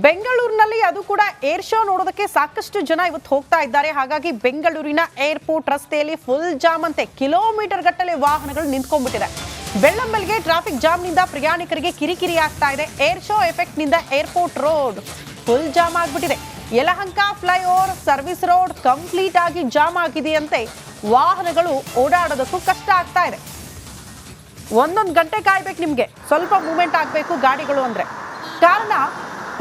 ಬೆಂಗಳೂರಿನಲ್ಲಿ ಅದು ಕೂಡ ಏರ್ ಶೋ ನೋಡೋದಕ್ಕೆ ಸಾಕಷ್ಟು ಜನ ಇವತ್ತು ಹೋಗ್ತಾ ಇದ್ದಾರೆ. ಹಾಗಾಗಿ ಬೆಂಗಳೂರಿನ ಏರ್ಪೋರ್ಟ್ ರಸ್ತೆಯಲ್ಲಿ ಫುಲ್ ಜಾಮ್ ಅಂತೆ. ಕಿಲೋಮೀಟರ್ ಗಟ್ಟಲೆ ವಾಹನಗಳು ನಿಂತ್ಕೊಂಡ್ಬಿಟ್ಟಿದೆ. ಬೆಳ್ಳಂಬೆಳಗ್ಗೆ ಟ್ರಾಫಿಕ್ ಜಾಮ್ ನಿಂದ ಪ್ರಯಾಣಿಕರಿಗೆ ಕಿರಿಕಿರಿ ಆಗ್ತಾ ಇದೆ. ಏರ್ ಶೋ ಎಫೆಕ್ಟ್ ನಿಂದ ಏರ್ಪೋರ್ಟ್ ರೋಡ್ ಫುಲ್ ಜಾಮ್ ಆಗ್ಬಿಟ್ಟಿದೆ. Yelahanka flyover service road complete ಆಗಿ ಜಾಮ್ ಆಗಿದೆಯಂತೆ. ವಾಹನಗಳು ಓಡಾಡೋದಕ್ಕೂ ಕಷ್ಟ ಆಗ್ತಾ ಇದೆ. ಒಂದೊಂದು ಗಂಟೆ ಕಾಯ್ಬೇಕು ನಿಮ್ಗೆ, ಸ್ವಲ್ಪ ಮೂವ್ಮೆಂಟ್ ಆಗಬೇಕು ಗಾಡಿಗಳು ಅಂದ್ರೆ. ಕಾರಣ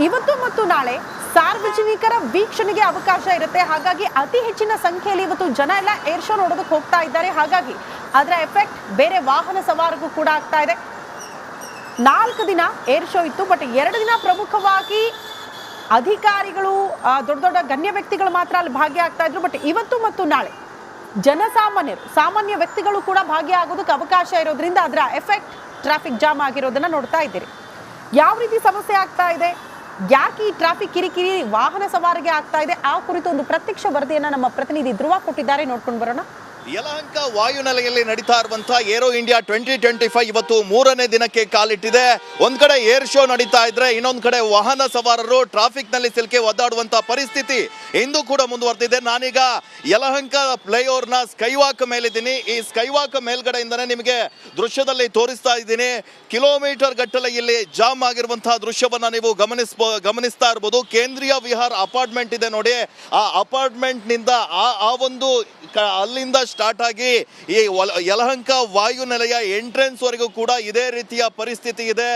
ಇವತ್ತು ಮತ್ತು ನಾಳೆ ಸಾರ್ವಜನಿಕರ ವೀಕ್ಷಣೆಗೆ ಅವಕಾಶ ಇರುತ್ತೆ. ಹಾಗಾಗಿ ಅತಿ ಹೆಚ್ಚಿನ ಸಂಖ್ಯೆಯಲ್ಲಿ ಇವತ್ತು ಜನ ಎಲ್ಲ ಏರ್ ಶೋ ನೋಡೋದಕ್ಕೆ ಹೋಗ್ತಾ ಇದ್ದಾರೆ. ಹಾಗಾಗಿ ಅದರ ಎಫೆಕ್ಟ್ ಬೇರೆ ವಾಹನ ಸವಾರಿಗೂ ಕೂಡ ಆಗ್ತಾ ಇದೆ. 4 ದಿನ ಏರ್ ಶೋ ಇತ್ತು, ಬಟ್ 2 ದಿನ ಪ್ರಮುಖವಾಗಿ ಅಧಿಕಾರಿಗಳು, ದೊಡ್ಡ ದೊಡ್ಡ ಗಣ್ಯ ವ್ಯಕ್ತಿಗಳು ಮಾತ್ರ ಅಲ್ಲಿ ಭಾಗಿಯಾಗ್ತಾ ಇದ್ರು. ಬಟ್ ಇವತ್ತು ಮತ್ತು ನಾಳೆ ಜನಸಾಮಾನ್ಯರು, ಸಾಮಾನ್ಯ ವ್ಯಕ್ತಿಗಳು ಕೂಡ ಭಾಗಿಯಾಗೋದಕ್ಕೆ ಅವಕಾಶ ಇರೋದ್ರಿಂದ ಅದರ ಎಫೆಕ್ಟ್ ಟ್ರಾಫಿಕ್ ಜಾಮ್ ಆಗಿರೋದನ್ನ ನೋಡ್ತಾ ಇದ್ದೀರಿ. ಯಾವ ರೀತಿ ಸಮಸ್ಯೆ ಆಗ್ತಾ ಇದೆ, ಯಾಕೆ ಈ ಟ್ರಾಫಿಕ್ ಕಿರಿಕಿರಿ ವಾಹನ ಸವಾರಿಗೆ ಆಗ್ತಾ ಇದೆ, ಆ ಕುರಿತು ಒಂದು ಪ್ರತ್ಯಕ್ಷ ವರದಿಯನ್ನ ನಮ್ಮ ಪ್ರತಿನಿಧಿ ಧ್ರುವ ಕೊಟ್ಟಿದ್ದಾರೆ. ನೋಡ್ಕೊಂಡು ಬರೋಣ. ಯಲಹಂಕ ವಾಯುನೆಲೆಯಲ್ಲಿ ನಡೀತಾ ಇರುವಂತಹ ಏರೋ ಇಂಡಿಯಾ 2025 ಇವತ್ತು 3ನೇ ದಿನಕ್ಕೆ ಕಾಲಿಟ್ಟಿದೆ. ಒಂದ್ ಕಡೆ ಏರ್ ಶೋ ನಡೀತಾ ಇದ್ರೆ, ಇನ್ನೊಂದ್ ಕಡೆ ವಾಹನ ಸವಾರರು ಟ್ರಾಫಿಕ್ ನಲ್ಲಿ ಸಿಲುಕಿ ಒದ್ದಾಡುವಂತಹ ಪರಿಸ್ಥಿತಿ ಇಂದು ಕೂಡ ಮುಂದುವರೆದಿದೆ. ನಾನೀಗ ಯಲಹಂಕ ಫ್ಲೈಓವರ್ ನ ಸ್ಕೈವಾಕ್ ಮೇಲಿದ್ದೀನಿ. ಈ ಸ್ಕೈವಾಕ್ ಮೇಲ್ಗಡೆಯಿಂದನೇ ನಿಮಗೆ ದೃಶ್ಯದಲ್ಲಿ ತೋರಿಸ್ತಾ ಇದ್ದೀನಿ. ಕಿಲೋಮೀಟರ್ ಗಟ್ಟಲೆ ಇಲ್ಲಿ ಜಾಮ್ ಆಗಿರುವಂತಹ ದೃಶ್ಯವನ್ನ ನೀವು ಗಮನಿಸ್ತಾ ಇರ್ಬೋದು. ಕೇಂದ್ರೀಯ ವಿಹಾರ್ ಅಪಾರ್ಟ್ಮೆಂಟ್ ಇದೆ ನೋಡಿ. ಆ ಅಪಾರ್ಟ್ಮೆಂಟ್ ನಿಂದ ಆ ಒಂದು ಅಲ್ಲಿಂದ ಸ್ಟಾರ್ಟ್ ಆಗಿ ಈ ಯಲಹಂಕ ವಾಯುನೆಲೆಯ ಎಂಟ್ರೆನ್ಸ್ ವರೆಗೂ ಕೂಡ ಇದೇ ರೀತಿಯ ಪರಿಸ್ಥಿತಿ ಇದೆ.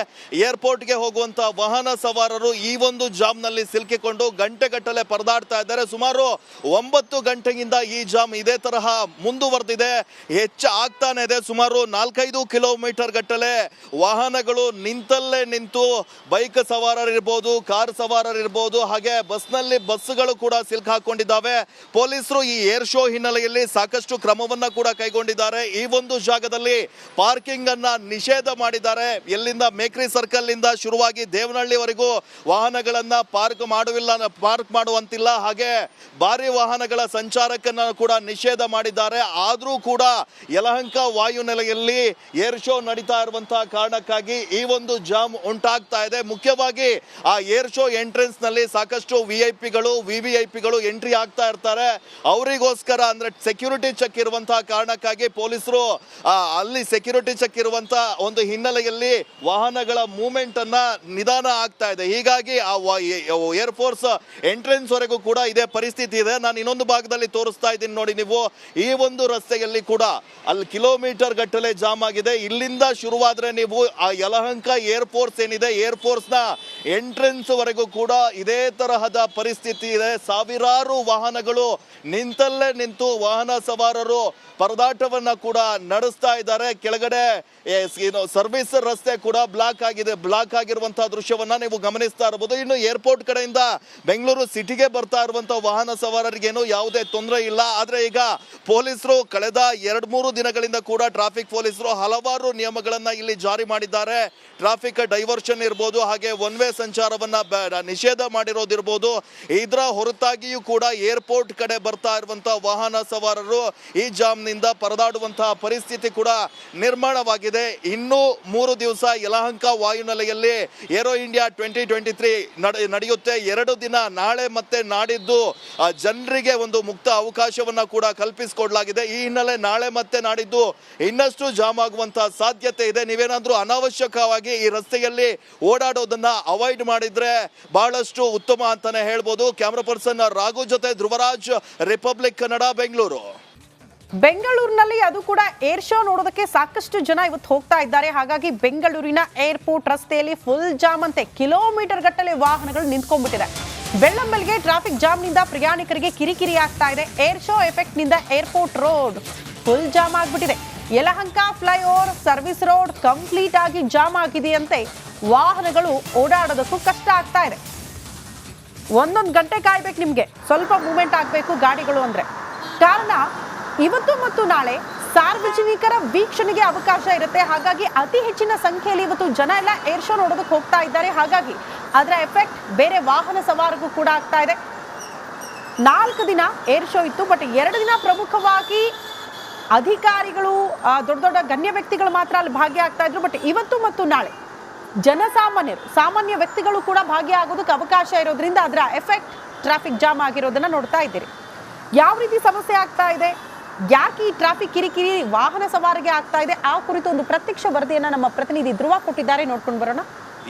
ಏರ್ಪೋರ್ಟ್ಗೆ ಹೋಗುವಂತ ವಾಹನ ಸವಾರರು ಈ ಒಂದು ಜಾಮ್ ನಲ್ಲಿ ಸಿಲುಕಿಕೊಂಡು ಗಂಟೆಗಟ್ಟಲೆ ಪರದಾಡ್ತಾ ಇದ್ದಾರೆ. ಸುಮಾರು 9 ಗಂಟೆಯಿಂದ ಈ ಜಾಮ್ ಇದೇ ತರಹ ಮುಂದುವರೆದಿದೆ, ಹೆಚ್ಚು ಆಗ್ತಾನೆ ಇದೆ. ಸುಮಾರು 4-5 ಕಿಲೋಮೀಟರ್ ಗಟ್ಟಲೆ ವಾಹನಗಳು ನಿಂತಲ್ಲೇ ನಿಂತು ಬೈಕ್ ಸವಾರರಿರ್ಬೋದು, ಕಾರ್ ಸವಾರರಿರ್ಬೋದು, ಹಾಗೆ ಬಸ್ಗಳು ಕೂಡ ಸಿಲುಕು ಹಾಕೊಂಡಿದ್ದಾವೆ. ಪೊಲೀಸರು ಈ ಏರ್ ಶೋ ಹಿನ್ನೆಲೆಯಲ್ಲಿ ಸಾಕಷ್ಟು ಕ್ರಮವನ್ನ ಕೂಡ ಕೈಗೊಂಡಿದ್ದಾರೆ. ಈ ಒಂದು ಜಾಗದಲ್ಲಿ ಪಾರ್ಕಿಂಗ್ ಅನ್ನ ನಿಷೇಧ ಮಾಡಿದ್ದಾರೆ. ಎಲ್ಲಿಂದ ಮೇಕ್ರಿ ಸರ್ಕಲ್ ಇಂದ ಶುರುವಾಗಿ ದೇವನಹಳ್ಳಿವರೆಗೂ ವಾಹನಗಳನ್ನ ಪಾರ್ಕ್ ಮಾಡುವಂತಿಲ್ಲ. ಹಾಗೆ ಭಾರಿ ವಾಹನಗಳ ಸಂಚಾರಕ್ಕನ್ನ ಕೂಡ ನಿಷೇಧ ಮಾಡಿದ್ದಾರೆ. ಆದ್ರೂ ಕೂಡ ಯಲಹಂಕ ವಾಯುನೆಲೆಯಲ್ಲಿ ಏರ್ ಶೋ ನಡೀತಾ ಇರುವಂತಹ ಕಾರಣಕ್ಕಾಗಿ ಈ ಒಂದು ಜಾಮ್ ಉಂಟಾಗ್ತಾ ಇದೆ. ಮುಖ್ಯವಾಗಿ ಆ ಏರ್ ಶೋ ಎಂಟ್ರೆನ್ಸ್ ನಲ್ಲಿ ಸಾಕಷ್ಟು ವಿಐಪಿಗಳು, ವಿವಿಐಪಿಗಳು ಎಂಟ್ರಿ ಆಗ್ತಾ ಇರ್ತಾರೆ. ಅವರಿಗೋಸ್ಕರ ಅಂದ್ರೆ ಸೆಕ್ಯೂರಿಟಿ ಚೆಕ್ ಇರುವಂತಹ ಕಾರಣಕ್ಕಾಗಿ ಪೊಲೀಸರು ಅಲ್ಲಿ ಸೆಕ್ಯೂರಿಟಿ ಚೆಕ್ ಇರುವಂತಹ ಒಂದು ಹಿನ್ನೆಲೆಯಲ್ಲಿ ವಾಹನಗಳ ಮೂವ್ಮೆಂಟ್ ಅನ್ನ ನಿಧಾನ ಆಗ್ತಾ ಇದೆ. ಹೀಗಾಗಿ ಆ ಏರ್ ಫೋರ್ಸ್ ಎಂಟ್ರೆನ್ಸ್ ವರೆಗೂ ಕೂಡ ಇದೇ ಪರಿಸ್ಥಿತಿ ಇದೆ. ನಾನು ಇನ್ನೊಂದು ಭಾಗದಲ್ಲಿ ತೋರಿಸ್ತಾ ಇದ್ದೀನಿ ನೋಡಿ ನೀವು. ಈ ಒಂದು ರಸ್ತೆಯಲ್ಲಿ ಕೂಡ ಅಲ್ಲಿ ಕಿಲೋಮೀಟರ್ ಗಟ್ಟಲೆ ಜಾಮ್ ಆಗಿದೆ. ಇಲ್ಲಿಂದ ಶುರುವಾದ್ರೆ ನೀವು ಆ ಯಲಹಂಕ ಏರ್ ಫೋರ್ಸ್ ಏನಿದೆ, ಏರ್ ಫೋರ್ಸ್ ನ ಎಂಟ್ರೆನ್ಸ್ ವರೆಗೂ ಕೂಡ ಇದೇ ತರಹದ ಪರಿಸ್ಥಿತಿ ಇದೆ. ಸಾವಿರಾರು ವಾಹನಗಳು ನಿಂತಲ್ಲೇ ನಿಂತು ವಾಹನ ಸವಾರರು ಪರದಾಟವನ್ನ ಕೂಡ ನಡೆಸ್ತಾ ಇದ್ದಾರೆ. ಕೆಳಗಡೆ ಸರ್ವಿಸ್ ರಸ್ತೆ ಕೂಡ ಬ್ಲಾಕ್ ಆಗಿದೆ. ಬ್ಲಾಕ್ ಆಗಿರುವಂತಹ ದೃಶ್ಯವನ್ನ ನೀವು ಗಮನಿಸ್ತಾ ಇರಬಹುದು. ಇನ್ನು ಏರ್ಪೋರ್ಟ್ ಕಡೆಯಿಂದ ಬೆಂಗಳೂರು ಸಿಟಿಗೆ ಬರ್ತಾ ಇರುವಂತಹ ವಾಹನ ಸವಾರರಿಗೇನು ಯಾವುದೇ ತೊಂದರೆ ಇಲ್ಲ. ಆದ್ರೆ ಈಗ ಪೊಲೀಸರು ಕಳೆದ 2-3 ದಿನಗಳಿಂದ ಕೂಡ ಟ್ರಾಫಿಕ್ ಪೊಲೀಸರು ಹಲವಾರು ನಿಯಮಗಳನ್ನ ಇಲ್ಲಿ ಜಾರಿ ಮಾಡಿದ್ದಾರೆ. ಟ್ರಾಫಿಕ್ ಡೈವರ್ಷನ್ ಇರ್ಬೋದು, ಹಾಗೆ ಒನ್ ವೇ ಸಂಚಾರವನ್ನ ನಿಷೇಧ ಮಾಡಿರೋದಿರ್ಬೋದು. ಇದರ ಹೊರತಾಗಿಯೂ ಕೂಡ ಏರ್ಪೋರ್ಟ್ ಕಡೆ ಬರ್ತಾ ಇರುವಂತಹ ವಾಹನ ಸವಾರರು ಈ ಜಾಮ್ ನಿಂದ ಪರದಾಡುವಂತಹ ಪರಿಸ್ಥಿತಿ ಕೂಡ ನಿರ್ಮಾಣವಾಗಿದೆ. ಇನ್ನು 3 ದಿವಸ ಯಲಹಂಕ ವಾಯುನೆಲೆಯಲ್ಲಿ ಏರೋ ಇಂಡಿಯಾ 2023 ನಡೆಯುತ್ತೆ. 2 ದಿನ ನಾಳೆ ಮತ್ತೆ ನಾಡಿದ್ದು ಜನರಿಗೆ ಒಂದು ಮುಕ್ತ ಅವಕಾಶವನ್ನ ಕೂಡ ಕಲ್ಪಿಸಿಕೊಡಲಾಗಿದೆ. ಈ ಹಿನ್ನೆಲೆ ನಾಳೆ ಮತ್ತೆ ನಾಡಿದ್ದು ಇನ್ನಷ್ಟು ಜಾಮ್ ಆಗುವಂತಹ ಸಾಧ್ಯತೆ ಇದೆ. ನೀವೇನಾದ್ರೂ ಅನಾವಶ್ಯಕವಾಗಿ ಈ ರಸ್ತೆಯಲ್ಲಿ ಓಡಾಡೋದನ್ನ ಅವಾಯ್ಡ್ ಮಾಡಿದ್ರೆ ಬಹಳಷ್ಟು ಉತ್ತಮ ಅಂತಾನೆ ಹೇಳ್ಬೋದು. ಕ್ಯಾಮರಾ ಪರ್ಸನ್ ರಾಘು ಜೊತೆ ಧ್ರುವರಾಜ್, ರಿಪಬ್ಲಿಕ್ ಕನ್ನಡ, ಬೆಂಗಳೂರು. ಬೆಂಗಳೂರಿನಲ್ಲಿ ಅದು ಕೂಡ ಏರ್ ಶೋ ನೋಡೋದಕ್ಕೆ ಸಾಕಷ್ಟು ಜನ ಇವತ್ತು ಹೋಗ್ತಾ ಇದ್ದಾರೆ. ಹಾಗಾಗಿ ಬೆಂಗಳೂರಿನ ಏರ್ಪೋರ್ಟ್ ರಸ್ತೆಯಲ್ಲಿ ಫುಲ್ ಜಾಮ್ ಅಂತೆ. ಕಿಲೋಮೀಟರ್ ಗಟ್ಟಲೆ ವಾಹನಗಳು ನಿಂತ್ಕೊಂಡ್ಬಿಟ್ಟಿದೆ. ಬೆಳ್ಳಂಬೆಳಗ್ಗೆ ಟ್ರಾಫಿಕ್ ಜಾಮ್ ನಿಂದ ಪ್ರಯಾಣಿಕರಿಗೆ ಕಿರಿಕಿರಿ ಆಗ್ತಾ ಇದೆ. ಏರ್ ಶೋ ಎಫೆಕ್ಟ್ ನಿಂದ ಏರ್ಪೋರ್ಟ್ ರೋಡ್ ಫುಲ್ ಜಾಮ್ ಆಗ್ಬಿಟ್ಟಿದೆ. Yelahanka flyover service road complete ಆಗಿ ಜಾಮ್ ಆಗಿದೆಯಂತೆ. ವಾಹನಗಳು ಓಡಾಡೋದಕ್ಕೂ ಕಷ್ಟ ಆಗ್ತಾ ಇದೆ. ಒಂದೊಂದು ಗಂಟೆ ಕಾಯ್ಬೇಕು ನಿಮ್ಗೆ, ಸ್ವಲ್ಪ ಮೂವ್ಮೆಂಟ್ ಆಗಬೇಕು ಗಾಡಿಗಳು ಅಂದ್ರೆ. ಕಾರಣ ಇವತ್ತು ಮತ್ತು ನಾಳೆ ಸಾರ್ವಜನಿಕರ ವೀಕ್ಷಣೆಗೆ ಅವಕಾಶ ಇರುತ್ತೆ. ಹಾಗಾಗಿ ಅತಿ ಹೆಚ್ಚಿನ ಸಂಖ್ಯೆಯಲ್ಲಿ ಇವತ್ತು ಜನ ಎಲ್ಲ ಏರ್ ಶೋ ನೋಡೋದಕ್ಕೆ ಹೋಗ್ತಾ ಇದ್ದಾರೆ. ಹಾಗಾಗಿ ಅದರ ಎಫೆಕ್ಟ್ ಬೇರೆ ವಾಹನ ಸವಾರಿಗೂ ಕೂಡ ಆಗ್ತಾ ಇದೆ. 4 ದಿನ ಏರ್ ಶೋ ಇತ್ತು, ಬಟ್ 2 ದಿನ ಪ್ರಮುಖವಾಗಿ ಅಧಿಕಾರಿಗಳು, ದೊಡ್ಡ ದೊಡ್ಡ ಗಣ್ಯ ವ್ಯಕ್ತಿಗಳು ಮಾತ್ರ ಅಲ್ಲಿ ಭಾಗಿಯಾಗ್ತಾ ಇದ್ರು. ಬಟ್ ಇವತ್ತು ಮತ್ತು ನಾಳೆ ಜನಸಾಮಾನ್ಯರು ಸಾಮಾನ್ಯ ವ್ಯಕ್ತಿಗಳು ಕೂಡ ಭಾಗಿಯಾಗೋದಕ್ಕೆ ಅವಕಾಶ ಇರೋದ್ರಿಂದ ಅದರ ಎಫೆಕ್ಟ್ ಟ್ರಾಫಿಕ್ ಜಾಮ್ ಆಗಿರೋದನ್ನ ನೋಡ್ತಾ ಇದ್ದೀರಿ. ಯಾವ ರೀತಿ ಸಮಸ್ಯೆ ಆಗ್ತಾ ಇದೆ, ಯಾಕೆ ಈ ಟ್ರಾಫಿಕ್ ಕಿರಿಕಿರಿ ವಾಹನ ಸವಾರಿಗೆ ಆಗ್ತಾ ಇದೆ, ಆ ಕುರಿತು ಒಂದು ಪ್ರತ್ಯಕ್ಷ ವರದಿಯನ್ನ ನಮ್ಮ ಪ್ರತಿನಿಧಿ ಧ್ರುವ ಕೊಟ್ಟಿದ್ದಾರೆ. ನೋಡ್ಕೊಂಡು ಬರೋಣ.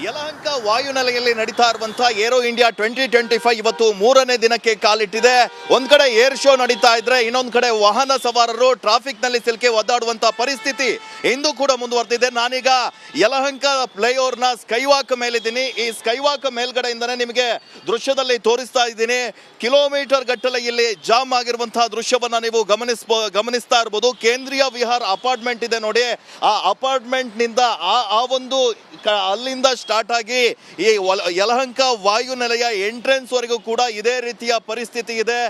ಯಲಹಂಕ ವಾಯುನೆಲೆಯಲ್ಲಿ ನಡೀತಾ ಇರುವಂತಹ ಏರೋ ಇಂಡಿಯಾ 2025 ಇವತ್ತು 3ನೇ ದಿನಕ್ಕೆ ಕಾಲಿಟ್ಟಿದೆ. ಒಂದ್ ಕಡೆ ಏರ್ ಶೋ ನಡೀತಾ ಇದ್ರೆ ಇನ್ನೊಂದ್ ಕಡೆ ವಾಹನ ಸವಾರರು ಟ್ರಾಫಿಕ್ ನಲ್ಲಿ ಸಿಲುಕಿ ಒದ್ದಾಡುವಂತಹ ಪರಿಸ್ಥಿತಿ ಇಂದು ಕೂಡ ಮುಂದುವರೆದಿದೆ. ನಾನೀಗ ಯಲಹಂಕ ಫ್ಲೈಓವರ್ ನ ಸ್ಕೈವಾಕ್ ಮೇಲಿದ್ದೀನಿ. ಈ ಸ್ಕೈವಾಕ್ ಮೇಲ್ಗಡೆಯಿಂದನೇ ನಿಮಗೆ ದೃಶ್ಯದಲ್ಲಿ ತೋರಿಸ್ತಾ ಇದ್ದೀನಿ. ಕಿಲೋಮೀಟರ್ ಗಟ್ಟಲೆ ಇಲ್ಲಿ ಜಾಮ್ ಆಗಿರುವಂತಹ ದೃಶ್ಯವನ್ನ ನೀವು ಗಮನಿಸ್ತಾ ಇರಬಹುದು. ಕೇಂದ್ರೀಯ ವಿಹಾರ್ ಅಪಾರ್ಟ್ಮೆಂಟ್ ಇದೆ ನೋಡಿ. ಆ ಅಪಾರ್ಟ್ಮೆಂಟ್ ನಿಂದ ಆ ಒಂದು ಅಲ್ಲಿಂದ ಸ್ಟಾರ್ಟ್ ಆಗಿ ಈ ಯಲಹಂಕ ವಾಯುನೆಲೆಯ ಎಂಟ್ರೆನ್ಸ್ ವರೆಗೂ ಕೂಡ ಇದೇ ರೀತಿಯ ಪರಿಸ್ಥಿತಿ ಇದೆ.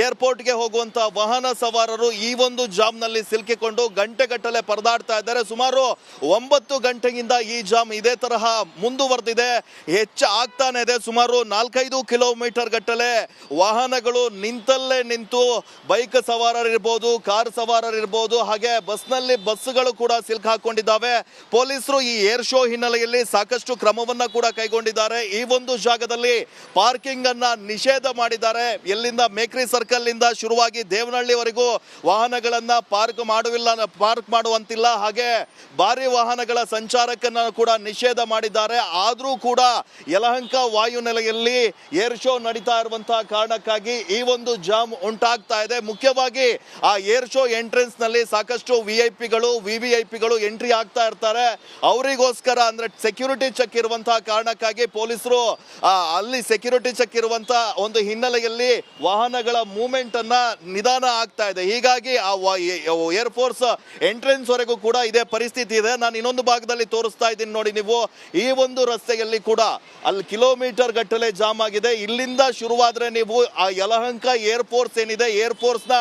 ಏರ್ಪೋರ್ಟ್ಗೆ ಹೋಗುವಂತ ವಾಹನ ಸವಾರರು ಈ ಒಂದು ಜಾಮ್ ನಲ್ಲಿ ಸಿಲುಕಿಕೊಂಡು ಗಂಟೆಗಟ್ಟಲೆ ಪರದಾಡ್ತಾ ಇದ್ದಾರೆ. ಸುಮಾರು 9 ಗಂಟೆಯಿಂದ ಈ ಜಾಮ್ ಇದೇ ತರಹ ಮುಂದುವರೆದಿದೆ, ಹೆಚ್ಚಾಗ್ತಾನೆ ಇದೆ. ಸುಮಾರು 4-5 ಕಿಲೋಮೀಟರ್ ಗಟ್ಟಲೆ ವಾಹನಗಳು ನಿಂತಲ್ಲೇ ನಿಂತು ಬೈಕ್ ಸವಾರರಿರ್ಬೋದು, ಕಾರ್ ಸವಾರರಿರ್ಬೋದು, ಹಾಗೆ ಬಸ್ಗಳು ಕೂಡ ಸಿಲುಕಾಕೊಂಡಿದ್ದಾವೆ. ಪೊಲೀಸರು ಈ ಏರ್ ಶೋ ಹಿನ್ನೆಲೆಯಲ್ಲಿ ಸಾಕಷ್ಟು ಕ್ರಮವನ್ನ ಕೂಡ ಕೈಗೊಂಡಿದ್ದಾರೆ. ಈ ಒಂದು ಜಾಗದಲ್ಲಿ ಪಾರ್ಕಿಂಗ್ ಅನ್ನ ನಿಷೇಧ ಮಾಡಿದ್ದಾರೆ. ಎಲ್ಲಿಂದ ಮೇಕ್ರಿ ಸರ್ಕಲ್ ಇಂದ ಶುರುವಾಗಿ ದೇವನಹಳ್ಳಿವರೆಗೂ ವಾಹನಗಳನ್ನ ಪಾರ್ಕ್ ಮಾಡುವಂತಿಲ್ಲ. ಹಾಗೆ ಭಾರಿ ವಾಹನಗಳ ಸಂಚಾರಕ್ಕನ್ನ ಕೂಡ ನಿಷೇಧ ಮಾಡಿದ್ದಾರೆ. ಆದ್ರೂ ಕೂಡ ಯಲಹಂಕ ವಾಯುನೆಲೆಯಲ್ಲಿ ಏರ್ ಶೋ ನಡೀತಾ ಇರುವಂತಹ ಕಾರಣಕ್ಕಾಗಿ ಈ ಒಂದು ಜಾಮ್ ಉಂಟಾಗ್ತಾ ಇದೆ. ಮುಖ್ಯವಾಗಿ ಆ ಏರ್ ಶೋ ಎಂಟ್ರೆನ್ಸ್ ನಲ್ಲಿ ಸಾಕಷ್ಟು ವಿಐಪಿಗಳು ವಿವಿಐಪಿಗಳು ಎಂಟ್ರಿ ಆಗ್ತಾ ಇರ್ತಾರೆ. ಅವರಿಗೋಸ್ಕರ ಅಂದ್ರೆ ಸೆಕ್ಯೂರಿಟಿ ಚೆಕ್ ಇರುವಂತಹ ಕಾರಣಕ್ಕಾಗಿ ಪೊಲೀಸರು ಅಲ್ಲಿ ಸೆಕ್ಯೂರಿಟಿ ಚೆಕ್ ಇರುವಂತಹ ಒಂದು ಹಿನ್ನೆಲೆಯಲ್ಲಿ ವಾಹನಗಳ ಮೂವ್ಮೆಂಟ್ ಅನ್ನ ನಿಧಾನ ಆಗ್ತಾ ಇದೆ. ಹೀಗಾಗಿ ಆ ಏರ್ ಫೋರ್ಸ್ ಎಂಟ್ರೆನ್ಸ್ ವರೆಗೂ ಕೂಡ ಇದೇ ಪರಿಸ್ಥಿತಿ ಇದೆ. ನಾನು ಇನ್ನೊಂದು ಭಾಗದಲ್ಲಿ ತೋರಿಸ್ತಾ ಇದ್ದೀನಿ ನೋಡಿ ನೀವು. ಈ ಒಂದು ರಸ್ತೆಯಲ್ಲಿ ಕೂಡ ಅಲ್ಲಿ ಕಿಲೋಮೀಟರ್ ಗಟ್ಟಲೆ ಜಾಮ್ ಆಗಿದೆ. ಇಲ್ಲಿಂದ ಶುರುವಾದ್ರೆ ನೀವು ಆ ಯಲಹಂಕ ಏರ್ ಫೋರ್ಸ್ ಏನಿದೆ, ಏರ್ ಫೋರ್ಸ್ ನ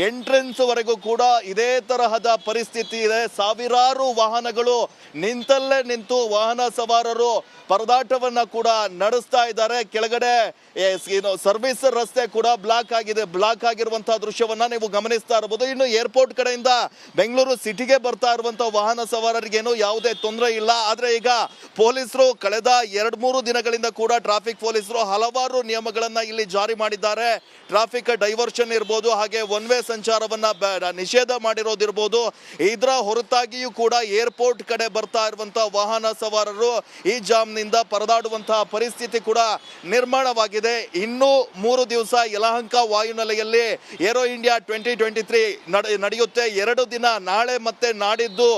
ಎಂಟ್ರೆನ್ಸ್ ವರೆಗೂ ಕೂಡ ಇದೇ ತರಹದ ಪರಿಸ್ಥಿತಿ ಇದೆ. ಸಾವಿರಾರು ವಾಹನಗಳು ನಿಂತಲ್ಲೇ ನಿಂತು ವಾಹನ ಸವಾರರು ಪರದಾಟವನ್ನ ಕೂಡ ನಡೆಸ್ತಾ ಇದ್ದಾರೆ. ಕೆಳಗಡೆ ಸರ್ವಿಸ್ ರಸ್ತೆ ಕೂಡ ಬ್ಲಾಕ್ ಆಗಿದೆ. ಬ್ಲಾಕ್ ಆಗಿರುವಂತಹ ದೃಶ್ಯವನ್ನ ನೀವು ಗಮನಿಸ್ತಾ ಇರಬಹುದು. ಇನ್ನು ಏರ್ಪೋರ್ಟ್ ಕಡೆಯಿಂದ ಬೆಂಗಳೂರು ಸಿಟಿಗೆ ಬರ್ತಾ ಇರುವಂತಹ ವಾಹನ ಸವಾರರಿಗೇನು ಯಾವುದೇ ತೊಂದರೆ ಇಲ್ಲ. ಆದ್ರೆ ಈಗ ಪೊಲೀಸರು ಕಳೆದ 2-3 ದಿನಗಳಿಂದ ಕೂಡ ಟ್ರಾಫಿಕ್ ಪೊಲೀಸರು ಹಲವಾರು ನಿಯಮಗಳನ್ನ ಇಲ್ಲಿ ಜಾರಿ ಮಾಡಿದ್ದಾರೆ. ಟ್ರಾಫಿಕ್ ಡೈವರ್ಷನ್ ಇರ್ಬೋದು, ಹಾಗೆ ಒನ್ ವೇ ಸಂಚಾರವನ್ನ ನಿಷೇಧ ಮಾಡಿರೋದಿರ್ಬೋದು. ಇದರ ಹೊರತಾಗಿಯೂ ಕೂಡ ಏರ್ಪೋರ್ಟ್ ಕಡೆ ಬರ್ತಾ ಇರುವಂತಹ ವಾಹನ ಸವಾರರು ಈ ಜಾಮ್ ನಿಂದ ಪರದಾಡುವಂತಹ ಪರಿಸ್ಥಿತಿ ಕೂಡ ನಿರ್ಮಾಣವಾಗಿದೆ. ಇನ್ನೂ 3 ದಿವಸ ಯಲಹಂಕ ವಾಯುನೆಲೆಯಲ್ಲಿ ಏರೋ ಇಂಡಿಯಾ 2023 ನಡೆಯುತ್ತೆ. 2 ದಿನ ನಾಳೆ ಮತ್ತೆ ನಾಡಿದ್ದು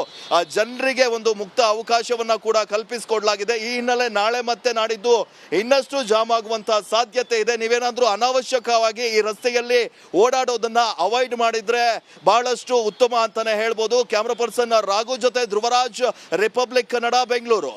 ಜನರಿಗೆ ಒಂದು ಮುಕ್ತ ಅವಕಾಶವನ್ನ ಕೂಡ ಕಲ್ಪಿಸಿಕೊಡಲಾಗಿದೆ. ಈ ಹಿನ್ನೆಲೆ ನಾಳೆ ಮತ್ತೆ ನಾಡಿದ್ದು ಇನ್ನಷ್ಟು ಜಾಮ್ ಆಗುವಂತಹ ಸಾಧ್ಯತೆ ಇದೆ. ನೀವೇನಾದ್ರೂ ಅನಾವಶ್ಯಕವಾಗಿ ಈ ರಸ್ತೆಯಲ್ಲಿ ಓಡಾಡೋದನ್ನ ಅವಾಯ್ಡ್ ಮಾಡಿದ್ರೆ ಬಹಳಷ್ಟು ಉತ್ತಮ ಅಂತಾನೆ ಹೇಳ್ಬೋದು. ಕ್ಯಾಮರಾ ಪರ್ಸನ್ ರಾಘು ಜೊತೆ ಧ್ರುವರಾಜ್, ರಿಪಬ್ಲಿಕ್ ಕನ್ನಡ, ಬೆಂಗಳೂರು.